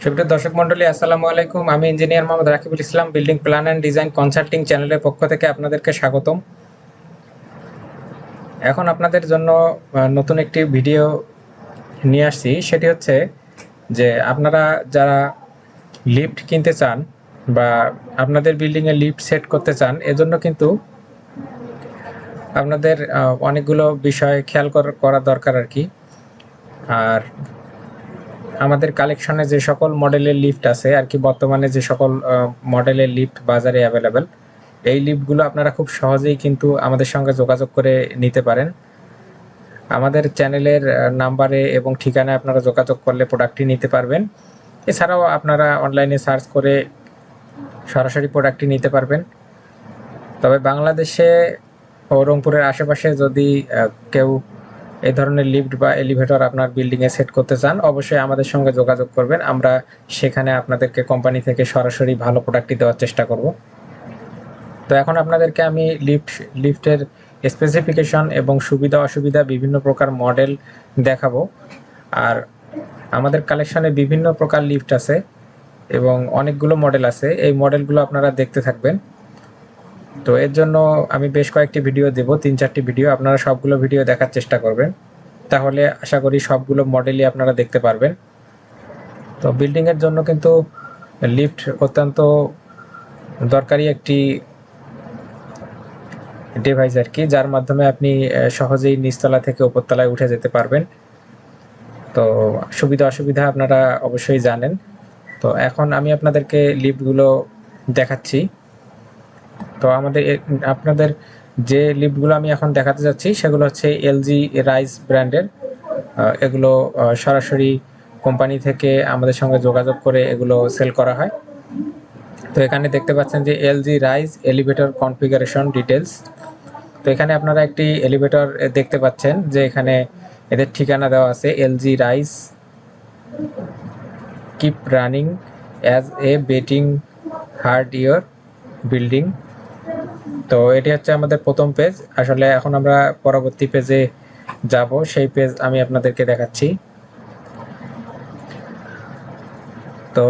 সুপ্রিয় দর্শক মন্ডলী, আসসালামু আলাইকুম। আমি engineer Mohammad Rakibul Islam, building plan and design consulting চ্যানেলের পক্ষ থেকে আপনাদেরকে স্বাগতম। এখন আপনাদের জন্য নতুন একটি ভিডিও নিয়ে আসছি। সেটি হচ্ছে যে আপনারা যারা লিফট কিনতে চান বা আপনাদের বিল্ডিংয়ে লিফট সেট করতে চান, এজন্য কিন্তু আপনাদের অনেকগুলো বিষয় খেয়াল করা দরকার আর কি। আর আমাদের কালেকশনে যে সকল মডেলের লিফট আছে আর কি, বর্তমানে যে সকল মডেলের লিফট বাজারে অ্যাভেলেবেল, এই লিফটগুলো আপনারা খুব সহজেই কিন্তু আমাদের সঙ্গে যোগাযোগ করে নিতে পারেন। আমাদের চ্যানেলের নাম্বারে এবং ঠিকানায় আপনারা যোগাযোগ করলে প্রোডাক্টটি নিতে পারবেন। এছাড়াও আপনারা অনলাইনে সার্চ করে সরাসরি প্রোডাক্টটি নিতে পারবেন। তবে বাংলাদেশে ও রংপুরের আশেপাশে যদি কেউ এই ধরনের লিফট বা এলিভেটর আপনার বিল্ডিংয়ে সেট করতে চান, অবশ্যই আমাদের সঙ্গে যোগাযোগ করবেন। আমরা সেখানে আপনাদেরকে কোম্পানি থেকে সরাসরি ভালো প্রোডাক্টটি দেওয়ার চেষ্টা করব। তো এখন আপনাদেরকে আমি লিফটের স্পেসিফিকেশন এবং সুবিধা অসুবিধা বিভিন্ন প্রকার মডেল দেখাবো। আর আমাদের কালেকশনে বিভিন্ন প্রকার লিফট আছে এবং অনেকগুলো মডেল আছে। এই মডেলগুলো আপনারা দেখতে থাকবেন। তো এর জন্য আমি বেশ কয়েকটি ভিডিও দেব, 3-4টি ভিডিও। আপনারা সবগুলো ভিডিও দেখার চেষ্টা করবেন, তাহলে আশা করি সবগুলো মডেলই আপনারা দেখতে পারবেন। তো বিল্ডিংয়ের জন্য কিন্তু লিফট অত্যন্ত দরকারি একটি ডিভাইস আর কি, যার মাধ্যমে আপনি সহজেই নিচতলা থেকে উপরতলায় উঠে যেতে পারবেন। তো সুবিধা অসুবিধা আপনারা অবশ্যই জানেন। তো এখন আমি আপনাদেরকে লিফটগুলো দেখাচ্ছি। তো আপনাদের যে লিফটগুলো আমি এখন দেখাতে যাচ্ছি সেগুলো হচ্ছে এলজি রাইজ ব্র্যান্ডের। এগুলো সরাসরি কোম্পানি থেকে আমাদের সঙ্গে যোগাযোগ করে এগুলো সেল করা হয়। তো এখানে দেখতে পাচ্ছেন যে LG rise elevator configuration details. তো এখানে আপনারা একটি এলিভেটর দেখতে পাচ্ছেন যে এখানে এদের ঠিকানা দেওয়া আছে, LG rise keep running as a betting hard your building. তো এটি হচ্ছে আমাদের প্রথম পেজ। আসলে এখন আমরা পরবর্তী পেজে যাব, সেই পেজ আমি আপনাদেরকে দেখাচ্ছি। তো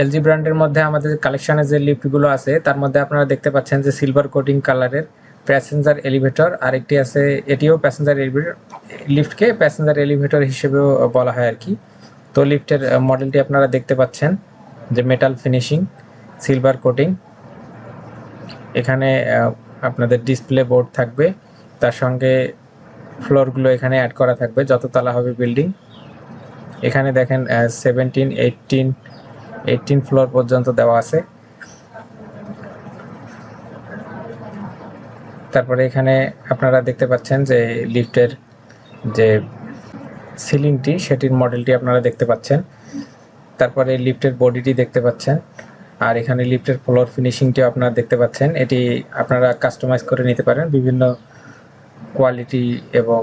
এলজি ব্র্যান্ডের মধ্যে আমাদের কালেকশনে যে লিফটগুলো আছে তার মধ্যে আপনারা দেখতে পাচ্ছেন যে সিলভার কোটিং কালারের প্যাসেঞ্জার এলিভেটর, আরেকটি আছে এটিও প্যাসেঞ্জার এলিভেটর। লিফটকে প্যাসেঞ্জার এলিভেটর হিসেবেও বলা হয় আর কি। তো লিফটের মডেলটি আপনারা দেখতে পাচ্ছেন যে মেটাল ফিনিশিং, সিলভার কোটিং। এখানে আপনাদের ডিসপ্লে বোর্ড থাকবে, তার সঙ্গে ফ্লোরগুলো এখানে অ্যাড করা থাকবে, যত তলা হবে বিল্ডিং। এখানে দেখেন 17, 18 ফ্লোর পর্যন্ত দেওয়া আছে। তারপরে এখানে আপনারা দেখতে পাচ্ছেন যে লিফটের যে সিলিংটি, সেটির মডেলটি আপনারা দেখতে পাচ্ছেন। তারপরে লিফটের বডিটি দেখতে পাচ্ছেন, আর এখানে লিফটের ফ্লোর ফিনিশিংটিও আপনারা দেখতে পাচ্ছেন। এটি আপনারা কাস্টমাইজ করে নিতে পারেন, বিভিন্ন কোয়ালিটি এবং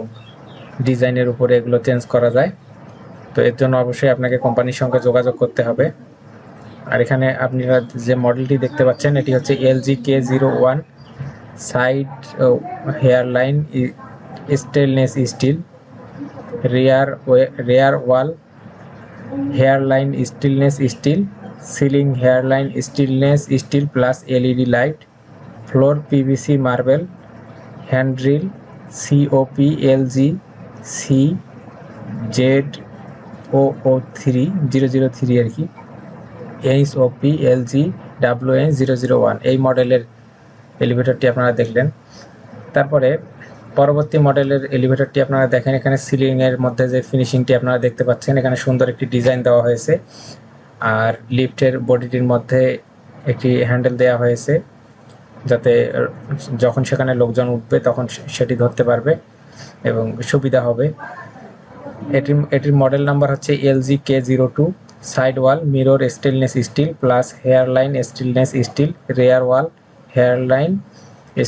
ডিজাইনের উপরে এগুলো চেঞ্জ করা যায়। তো এর জন্য অবশ্যই আপনাকে কোম্পানির সঙ্গে যোগাযোগ করতে হবে। আর এখানে আপনারা যে মডেলটি দেখতে পাচ্ছেন এটি হচ্ছে LG K01 side hairline stainless steel, rear wall hairline stainless steel, ceiling hairline stainless steel plus LED light, floor PVC marble, handrail COP LG CZ003 আর কি, HOP LG WN001, এই মডেলের এলিভেটরটি আপনারা দেখলেন। তারপরে পরবর্তী মডেলের এলিভেটরটি আপনারা দেখেন। এখানে সিলিংয়ের মধ্যে যে ফিনিশিংটি আপনারা দেখতে পাচ্ছেন, এখানে সুন্দর একটি ডিজাইন দেওয়া হয়েছে। আর লিফটের বডিটির মধ্যে একটি হ্যান্ডেল দেওয়া হয়েছে, যাতে যখন সেখানে লোকজন উঠবে তখন সেটি ধরতে পারবে এবং সুবিধা হবে। এটির মডেল নাম্বার হচ্ছে LG K02 side wall mirror stainless steel plus hairline stainless steel, rear wall hairline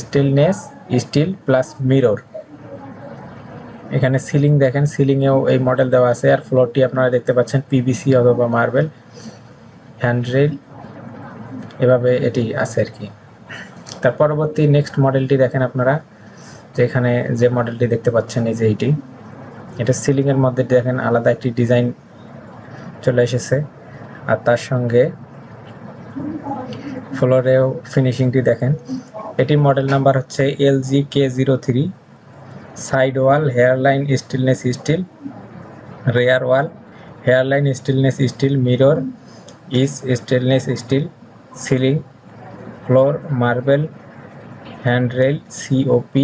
stainless steel plus mirror. এখানে সিলিং দেখেন, সিলিংয়েও এই মডেল দেওয়া আছে। আর ফ্লোরটি আপনারা দেখতে পাচ্ছেন পিভিসি অথবা মার্বেল, হ্যান্ডরেল, এভাবে এটি আছে আর কি। তার পরবর্তী নেক্সট মডেলটি দেখেন আপনারা, যেখানে যে মডেলটি দেখতে পাচ্ছেন এই যে এটা সিলিংয়ের মধ্যে দেখেন আলাদা একটি ডিজাইন চলে এসেছে। আর তার সঙ্গে ফ্লোরেও ফিনিশিংটি দেখেন। এটি মডেল নাম্বার হচ্ছে LG-K03। Side wall hairline stainless steel, rear wall hairline stainless steel, mirror is stainless steel, ceiling floor marble, handrail COP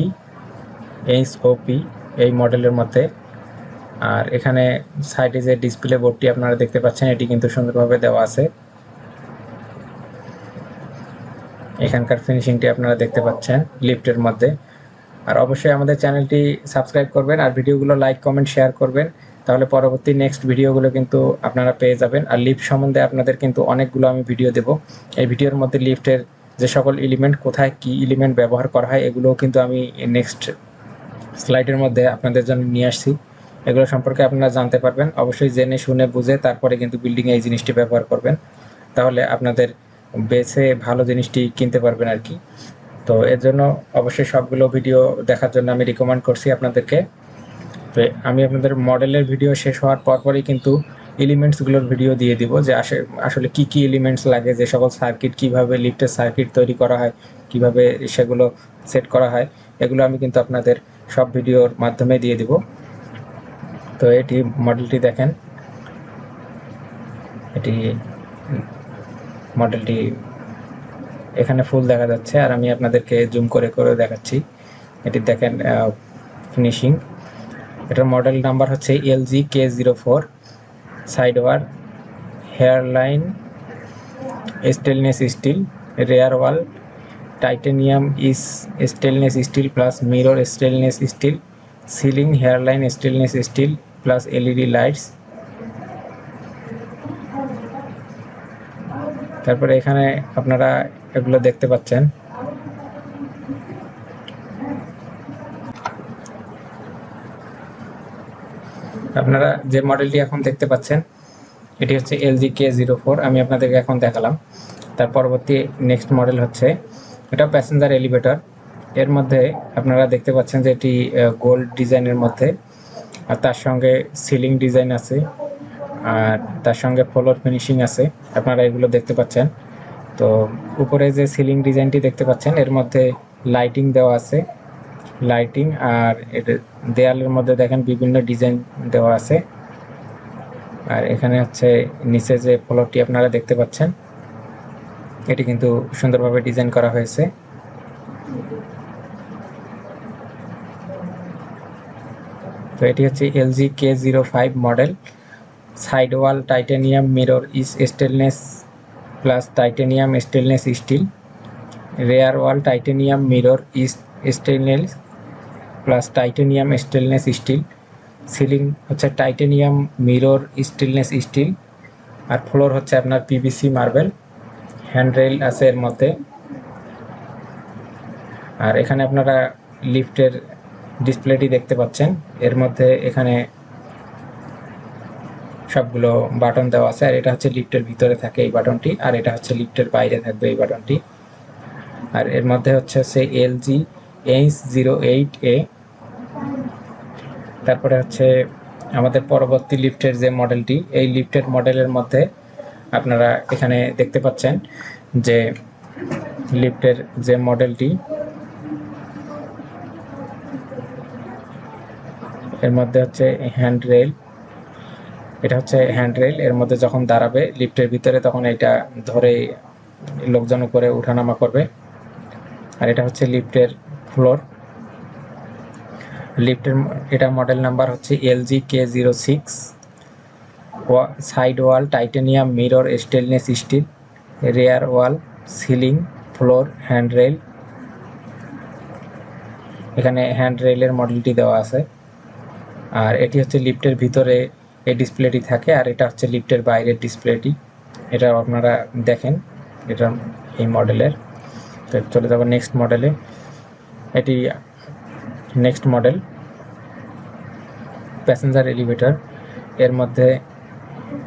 HOP এই মডেলের মধ্যে। আর এখানে সাইডে যে ডিসপ্লে বোর্ডটি আপনারা দেখতে পাচ্ছেন এটি কিন্তু সুন্দরভাবে দেওয়া আছে। এখানকার ফিনিশিংটি আপনারা দেখতে পাচ্ছেন লিফটের মধ্যে। আর অবশ্যই আমাদের চ্যানেলটি সাবস্ক্রাইব করবেন আর ভিডিওগুলো লাইক কমেন্ট শেয়ার করবেন, তাহলে পরবর্তী নেক্সট ভিডিওগুলো কিন্তু আপনারা পেয়ে যাবেন। আর লিফট সম্বন্ধে আপনাদের কিন্তু অনেকগুলো আমি ভিডিও দেব। এই ভিডিওর মধ্যে লিফটের যে সকল এলিমেন্ট, কোথায় কি এলিমেন্ট ব্যবহার করা হয়, এগুলোও কিন্তু আমি নেক্সট স্লাইডের মধ্যে আপনাদের জন্য নিয়ে আসছি। এগুলো সম্পর্কে আপনারা জানতে পারবেন। অবশ্যই জেনে শুনে বুঝে তারপরে কিন্তু বিল্ডিংয়ে এই জিনিসটি ব্যবহার করবেন, তাহলে আপনাদের বেছে ভালো জিনিসটি কিনতে পারবেন আর কি। তো এর জন্য অবশ্যই সবগুলো ভিডিও দেখার জন্য আমি রিকমেন্ড করছি আপনাদেরকে। তো আমি আপনাদের মডেলের ভিডিও শেষ হওয়ার পরপরই কিন্তু এলিমেন্টসগুলোর ভিডিও দিয়ে দিব, যে আসলে কি কি এলিমেন্টস লাগে, যে সকল সার্কিট, কিভাবে লিফটের সার্কিট তৈরি করা হয়, কিভাবে সেগুলো সেট করা হয়, এগুলো আমি কিন্তু আপনাদের সব ভিডিওর মাধ্যমে দিয়ে দিব। তো এটি মডেলটি দেখেন, এটি মডেলটি এখানে ফুল দেখা যাচ্ছে আর আমি আপনাদেরকে জুম করে করে দেখাচ্ছি। এটি দেখেন ফিনিশিং। এটার মডেল নাম্বার হচ্ছে LG-K04। Side wall hairline stainless steel, rear wall titanium is stainless steel plus mirror stainless steel, ceiling hairline stainless steel plus LED lights. তারপরে এখানে আপনারা এগুলো দেখতে পাচ্ছেন। আপনারা যে মডেলটি এখন দেখতে পাচ্ছেন এটি হচ্ছে LG-K04, আমি আপনাদেরকে এখন দেখালাম। তার পরবর্তী নেক্সট মডেল হচ্ছে এটা প্যাসেঞ্জার এলিভেটর। এর মধ্যে আপনারা দেখতে পাচ্ছেন যে এটি গোল্ড ডিজাইনের মধ্যে, আর তার সঙ্গে সিলিং ডিজাইন আছে, আর তার সঙ্গে ফ্লোর ফিনিশিং আছে, আপনারা এগুলো দেখতে পাচ্ছেন। তো উপরে যে সিলিং ডিজাইনটি দেখতে পাচ্ছেন এর মধ্যে লাইটিং দেওয়া আছে, লাইটিং, আর এর দেয়ালের মধ্যে দেখেন বিভিন্ন ডিজাইন দেওয়া আছে। আর এখানে হচ্ছে নিচে যে ফ্লোরটি আপনারা দেখতে পাচ্ছেন এটি কিন্তু সুন্দরভাবে ডিজাইন করা হয়েছে। তো এটি হচ্ছে LG-K05 model. Side wall titanium mirror is stainless plus titanium stainless steel, rear wall titanium mirror is stainless plus titanium stainless steel, ceiling হচ্ছে টাইটেনিয়াম মিরর স্টেনলেস স্টিল, আর ফ্লোর হচ্ছে আপনার PVC মার্বেল, হ্যান্ডরেল আছে এর মধ্যে। আর এখানে আপনারা লিফটের ডিসপ্লেটি দেখতে পাচ্ছেন, এর মধ্যে এখানে সবগুলো বাটন দেওয়া আছে। আর এটা হচ্ছে লিফটের ভিতরে থাকে এই বাটনটি, আর এটা হচ্ছে লিফটের বাইরে থাকবে এই বাটনটি। আর এর মধ্যে হচ্ছে LG-H08A। তারপরে হচ্ছে আমাদের পরবর্তী লিফটের যে মডেলটি, এই লিফটের মডেলের মধ্যে আপনারা এখানে দেখতে পাচ্ছেন যে লিফটের যে মডেলটি, এর মধ্যে হচ্ছে হ্যান্ডরেল, এটা হচ্ছে হ্যান্ডরেল। এর মধ্যে যখন দাঁড়াবে লিফটের ভিতরে তখন এটা ধরে লোকজন উপরে উঠানামা করবে। আর এটা হচ্ছে লিফটের ফ্লোর। লিফটের এটা মডেল নাম্বার হচ্ছে LG-K06। Side wall titanium mirror stainless steel, rear wall ceiling floor handrail. এখানে হ্যান্ডরেলের মডেলটি দেওয়া আছে। আর এটি হচ্ছে লিফটের ভিতরে এই ডিসপ্লেটি থাকে, আর এটা হচ্ছে লিফটের বাইরের ডিসপ্লেটি। এটা আপনারা দেখেন এটা এই মডেলের। তো চলে যাব নেক্সট মডেলে। এটি নেক্সট মডেল প্যাসেঞ্জার এলিভেটর। এর মধ্যে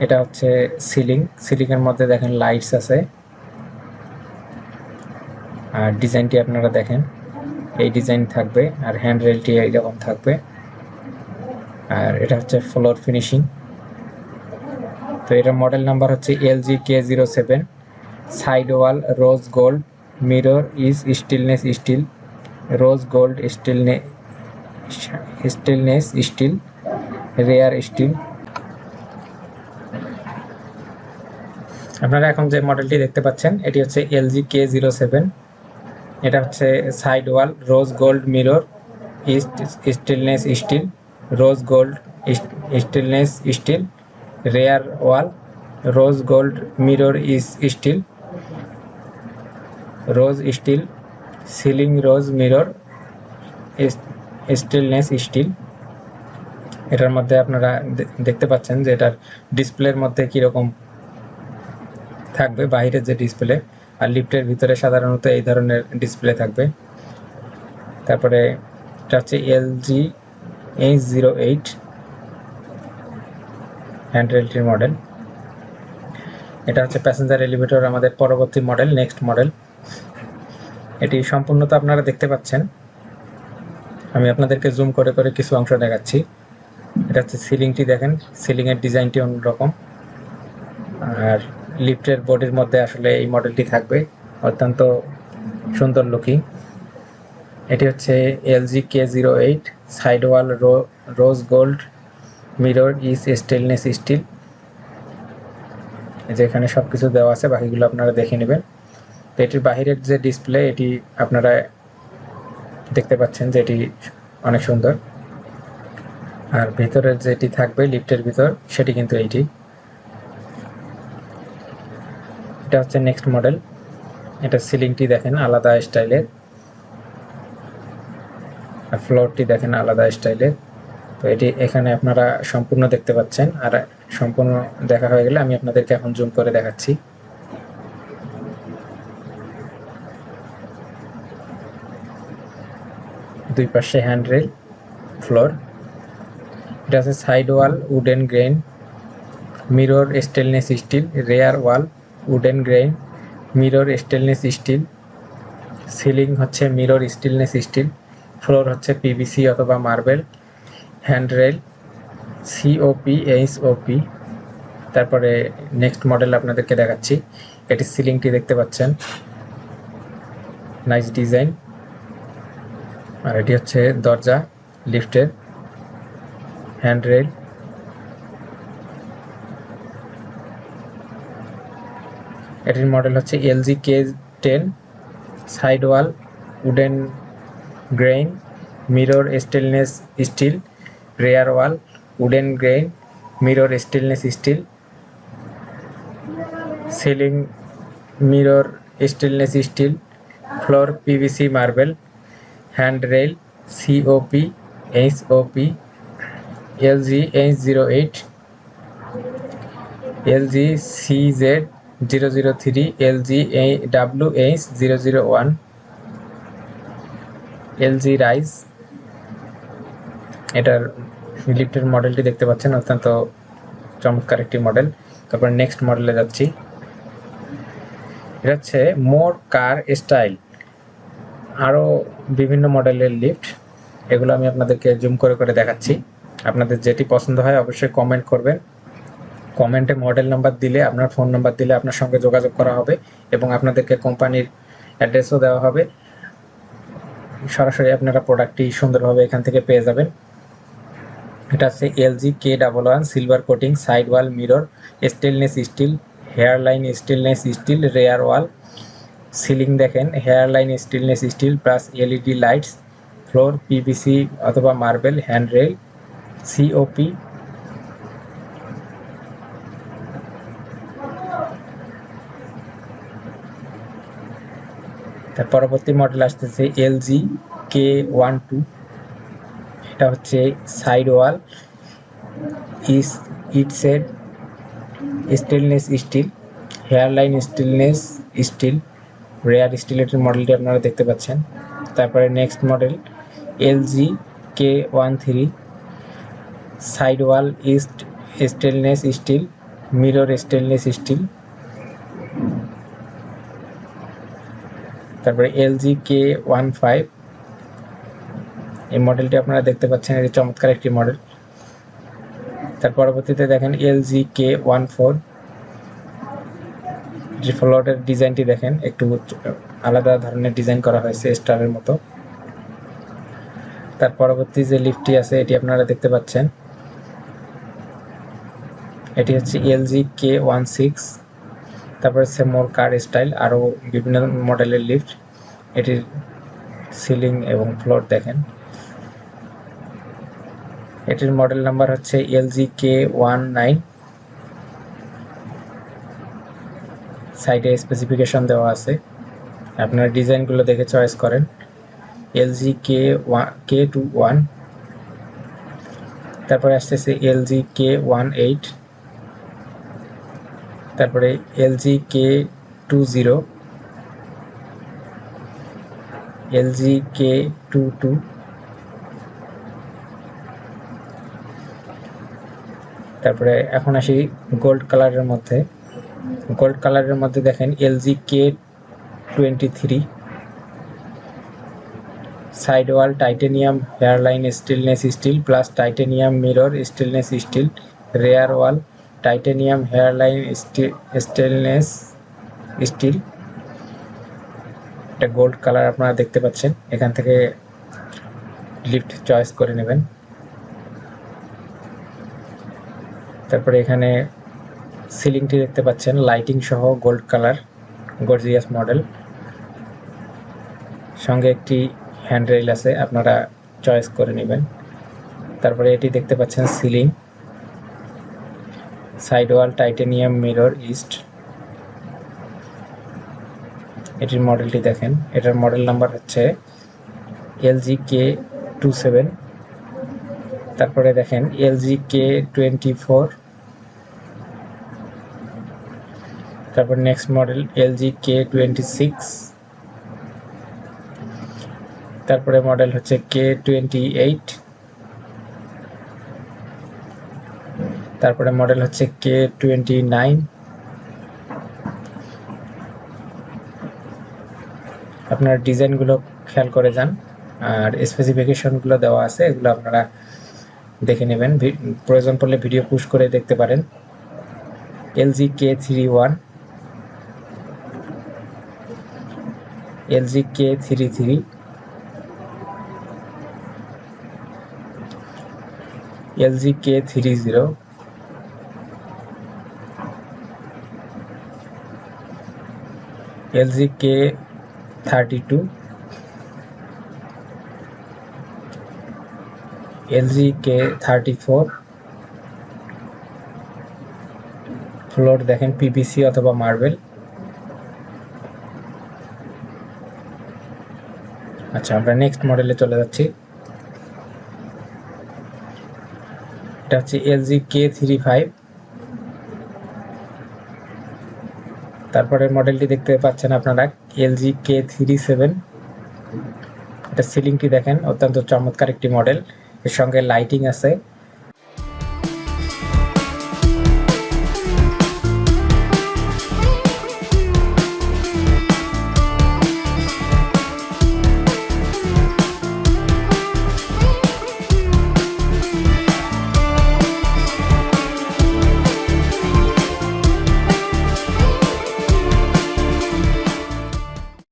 এটা হচ্ছে সিলিংয়ের মধ্যে দেখেন লাইটস আছে, আর ডিজাইনটি আপনারা দেখেন এই ডিজাইন থাকবে, আর হ্যান্ডরেলটি এইরকম থাকবে। আর এটা হচ্ছে ফ্লোর ফিনিশিং। তো এটার মডেল নাম্বার হচ্ছে LG-K07। Side wall rose gold, mirror is stainless steel, rose gold stainless steel, rear steel. আপনারা এখন যে মডেলটি দেখতে পাচ্ছেন এটি হচ্ছে LG-K07। এটা হচ্ছে side wall rose gold mirror east stainless steel, rose gold stainless steel, rear wall rose gold mirror is steel, rose steel, ceiling rose mirror stainless steel. এটার মধ্যে আপনারা দেখতে পাচ্ছেন যে এটার ডিসপ্লের মধ্যে কীরকম থাকবে, বাইরের যে ডিসপ্লে, আর লিফটের ভিতরে সাধারণত এই ধরনের ডিসপ্লে থাকবে। তারপরে এটা হচ্ছে LG-H08 হ্যান্ডরেলটির মডেল। এটা হচ্ছে প্যাসেঞ্জার এলিভেটর আমাদের পরবর্তী মডেল, নেক্সট মডেল। এটি সম্পূর্ণত আপনারা দেখতে পাচ্ছেন, আমি আপনাদেরকে জুম করে করে কিছু অংশ দেখাচ্ছি। এটা হচ্ছে সিলিংটি দেখেন, সিলিংয়ের ডিজাইনটি অন্যরকম, আর লিফটের বডির মধ্যে আসলে এই মডেলটি থাকবে, অত্যন্ত সুন্দর লুকিং। এটি হচ্ছে LG-K08 side wall rose gold mirror is stainless still. যেখানে সব কিছু দেওয়া আছে, বাকিগুলো আপনারা দেখে নেবেন। তো এটির বাহিরের যে ডিসপ্লে এটি আপনারা দেখতে পাচ্ছেন যে এটি অনেক সুন্দর, আর ভিতরের যেটি থাকবে লিফটের ভিতর সেটি কিন্তু এইটি। এটা হচ্ছে নেক্সট মডেল। এটা সিলিংটি দেখেন আলাদা স্টাইলের, আর ফ্লোরটি দেখেন আলাদা স্টাইলের। তো এটি এখানে আপনারা সম্পূর্ণ দেখতে পাচ্ছেন, আর সম্পূর্ণ দেখা হয়ে গেলে আমি আপনাদেরকে এখন জুম করে দেখাচ্ছি। দুই পাশে হ্যান্ডরেল, ফ্লোর। এটা আছে side wall wooden grain, mirror stainless steel, rear wall wooden grain, mirror stainless steel, ceiling হচ্ছে মিরর স্টেনলেস স্টিল, ফ্লোর হচ্ছে PVC অথবা মার্বেল, হ্যান্ডরেল COP HOP। তারপরে নেক্সট মডেল আপনাদেরকে দেখাচ্ছি। এটি সিলিংটি দেখতে পাচ্ছেন, নাইস ডিজাইন। আর এটি হচ্ছে দরজা লিফটের, হ্যান্ডরেল। এটির মডেল হচ্ছে LG-K10 side wall wooden grain, mirror stainless steel, rear wall wooden grain, mirror stainless steel, ceiling mirror stainless steel, floor PVC marble, handrail COP HOP। LG-H08, LG-CZ003, LG-WH001, LG rise. এটার লিফটের মডেলটি দেখতে পাচ্ছেন, অত্যন্ত চমৎকার একটি model. তারপর next মডেলে যাচ্ছি। এটা হচ্ছে মোর কার স্টাইল, আরও বিভিন্ন মডেলের লিফট, এগুলো আমি আপনাদেরকে জুম করে করে দেখাচ্ছি। আপনাদের যেটি পছন্দ হয় অবশ্যই কমেন্ট করবেন। কমেন্টে মডেল নাম্বার দিলে, আপনার ফোন নাম্বার দিলে আপনার সঙ্গে যোগাযোগ করা হবে এবং আপনাদেরকে কোম্পানির অ্যাড্রেসও দেওয়া হবে। সরাসরি আপনারা প্রোডাক্টটি সুন্দরভাবে এখান থেকে পেয়ে যাবেন। এটা হচ্ছে LG-K11 silver coating side wall mirror stainless steel, hairline stainless steel, rear wall. Ceiling দেখেন hairline stainless steel plus LED lights, floor PVC অথবা মার্বেল, হ্যান্ডরেল COP। তার পরবর্তী মডেল আসতেছে LG-K12। এটা হচ্ছে side wall etched stainless steel, hairline stainless steel, rear স্টিলের মডেলটি আপনারা দেখতে পাচ্ছেন। তারপরে next model LG-K13 side wall ইস্ট stainless steel, mirror stainless steel. তারপরে LG-K15, এই মডেলটি আপনারা দেখতে পাচ্ছেন, এটি চমৎকার একটি মডেল। তার পরবর্তীতে দেখেন এলজি K14, যে ফ্লোরের ডিজাইনটি দেখেন একটু আলাদা ধরনের ডিজাইন করা হয়েছে স্টারের মতো। তার পরবর্তী যে লিফটটি আছে এটি আপনারা দেখতে পাচ্ছেন, এটি হচ্ছে এলজি K16। তারপরে হচ্ছে মোর কার স্টাইল, আরও বিভিন্ন মডেলের লিফট। এটির সিলিং এবং ফ্লোর দেখেন। এটির মডেল নাম্বার হচ্ছে এলজি K19। সাইডে স্পেসিফিকেশন দেওয়া আছে, আপনারা ডিজাইনগুলো দেখে চয়েস করেন। এলজি K21, তারপরে আসতেছে এলজি K18, তারপরে এলজি K20, এলজি K22, তারপরে এখন আসি গোল্ড কালারের মধ্যে। গোল্ড কালারের মধ্যে দেখেন এলজি K23, side wall titanium hairline stainless steel plus titanium mirror stainless steel, rear wall titanium hairline stainless steel. এটা গোল্ড কালার আপনারা দেখতে পাচ্ছেন, এখান থেকে লিফট চয়েস করে নেবেন। তারপরে এখানে সিলিংটি দেখতে পাচ্ছেন লাইটিং সহ গোল্ড কালার, গর্জিয়াস মডেল। সঙ্গে একটি হ্যান্ডরেল আছে, আপনারা চয়েস করে নেবেন। তারপরে এটি দেখতে পাচ্ছেন ceiling, side wall titanium mirror east. এটির মডেলটি দেখেন, এটার মডেল নাম্বার হচ্ছে এলজি K27। তারপরে দেখেন এলজি K24, তারপর নেক্সট মডেল এলজি K26, তারপরে মডেল হচ্ছে K28, তারপরে মডেল হচ্ছে K29। আপনার ডিজাইনগুলো খেয়াল করে যান, আর স্পেসিফিকেশনগুলো দেওয়া আছে, এগুলো আপনারা দেখে নেবেন। প্রয়োজন পড়লে ভিডিও পুশ করে দেখতে পারেন। LG K31, LG K33, LG K30, LG K32, LG K34। Floor দেখেন পিভিসি অথবা মার্বেল। আচ্ছা, আমরা নেক্সট মডেলে চলে যাচ্ছি। এটা হচ্ছে এলজি K35। তারপরে মডেলটি দেখতে পাচ্ছেন আপনারা এলজি K37। এটা সিলিংটি দেখেন, অত্যন্ত চমৎকার একটি মডেল, এর সঙ্গে লাইটিং আছে।